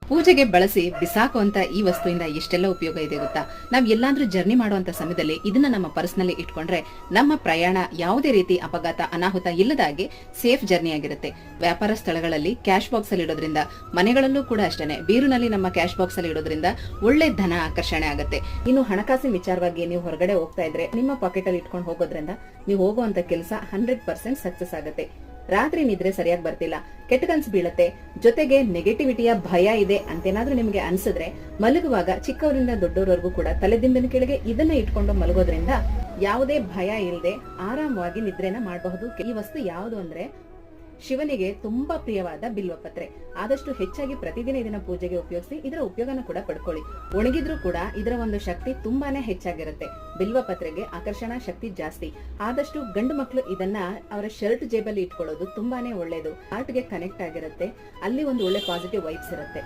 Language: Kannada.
ಪೂಜೆಗೆ ಬಳಸಿ ಬಿಸಾಕುವಂತ ಈ ವಸ್ತುವಿಂದ ಎಷ್ಟೆಲ್ಲ ಉಪಯೋಗ ಇದೆ ಗೊತ್ತಾ. ನಾವ್ ಎಲ್ಲಾದ್ರೂ ಜರ್ನಿ ಮಾಡುವಂತ ಸಮಯದಲ್ಲಿ ಇದನ್ನ ನಮ್ಮ ಪರ್ಸ್ನಲ್ಲಿ ಇಟ್ಕೊಂಡ್ರೆ ನಮ್ಮ ಪ್ರಯಾಣ ಯಾವುದೇ ರೀತಿ ಅಪಘಾತ ಅನಾಹುತ ಇಲ್ಲದಾಗೆ ಸೇಫ್ ಜರ್ನಿ ಆಗಿರುತ್ತೆ. ವ್ಯಾಪಾರ ಸ್ಥಳಗಳಲ್ಲಿ ಕ್ಯಾಶ್ ಬಾಕ್ಸ್ ಅಲ್ಲಿ ಇಡೋದ್ರಿಂದ, ಮನೆಗಳಲ್ಲೂ ಕೂಡ ಅಷ್ಟೇನೆ ಬೀರುನಲ್ಲಿ ನಮ್ಮ ಕ್ಯಾಶ್ ಬಾಕ್ಸ್ ಅಲ್ಲಿ ಇಡೋದ್ರಿಂದ ಒಳ್ಳೆ ಧನ ಆಕರ್ಷಣೆ ಆಗುತ್ತೆ. ಇನ್ನು ಹಣಕಾಸಿನ ವಿಚಾರವಾಗಿ ನೀವು ಹೊರಗಡೆ ಹೋಗ್ತಾ ಇದ್ರೆ ನಿಮ್ಮ ಪಾಕೆಟ್ ಅಲ್ಲಿ ಇಟ್ಕೊಂಡು ಹೋಗೋದ್ರಿಂದ ನೀವು ಹೋಗುವಂತ ಕೆಲಸ 100% ಸಕ್ಸಸ್ ಆಗುತ್ತೆ. ರಾತ್ರಿ ನಿದ್ರೆ ಸರಿಯಾಗಿ ಬರ್ತಿಲ್ಲ, ಕೆಟ್ಟ ಕನ್ಸು ಬೀಳತ್ತೆ, ಜೊತೆಗೆ ನೆಗೆಟಿವಿಟಿಯ ಭಯ ಇದೆ ಅಂತೇನಾದ್ರೂ ನಿಮ್ಗೆ ಅನ್ಸಿದ್ರೆ ಮಲಗುವಾಗ ಚಿಕ್ಕವರಿಂದ ದೊಡ್ಡವರವರೆಗೂ ಕೂಡ ತಲೆದಿಂಬಿನ ಕೆಳಗೆ ಇದನ್ನ ಇಟ್ಕೊಂಡು ಮಲಗೋದ್ರಿಂದ ಯಾವುದೇ ಭಯ ಇಲ್ಲದೆ ಆರಾಮವಾಗಿ ನಿದ್ರೆನ ಮಾಡಬಹುದು. ಈ ವಸ್ತು ಯಾವುದು ಅಂದ್ರೆ ಶಿವನಿಗೆ ತುಂಬಾ ಪ್ರಿಯವಾದ ಬಿಲ್ವಪತ್ರೆ. ಆದಷ್ಟು ಹೆಚ್ಚಾಗಿ ಪ್ರತಿದಿನ ಇದನ್ನ ಪೂಜೆಗೆ ಉಪಯೋಗಿಸಿ ಇದರ ಉಪಯೋಗನ ಕೂಡ ಪಡ್ಕೊಳ್ಳಿ. ಒಣಗಿದ್ರೂ ಕೂಡ ಇದರ ಒಂದು ಶಕ್ತಿ ತುಂಬಾನೇ ಹೆಚ್ಚಾಗಿರುತ್ತೆ. ಬಿಲ್ವಪತ್ರೆಗೆ ಆಕರ್ಷಣಾ ಶಕ್ತಿ ಜಾಸ್ತಿ. ಆದಷ್ಟು ಗಂಡು ಮಕ್ಕಳು ಇದನ್ನ ಅವರ ಶರ್ಟ್ ಜೇಬಲ್ಲಿ ಇಟ್ಕೊಳ್ಳೋದು ತುಂಬಾನೇ ಒಳ್ಳೇದು. ಹಾರ್ಟ್ಗೆ ಕನೆಕ್ಟ್ ಆಗಿರುತ್ತೆ, ಅಲ್ಲಿ ಒಂದು ಒಳ್ಳೆ ಪಾಸಿಟಿವ್ ವೈಬ್ಸ್ ಇರುತ್ತೆ.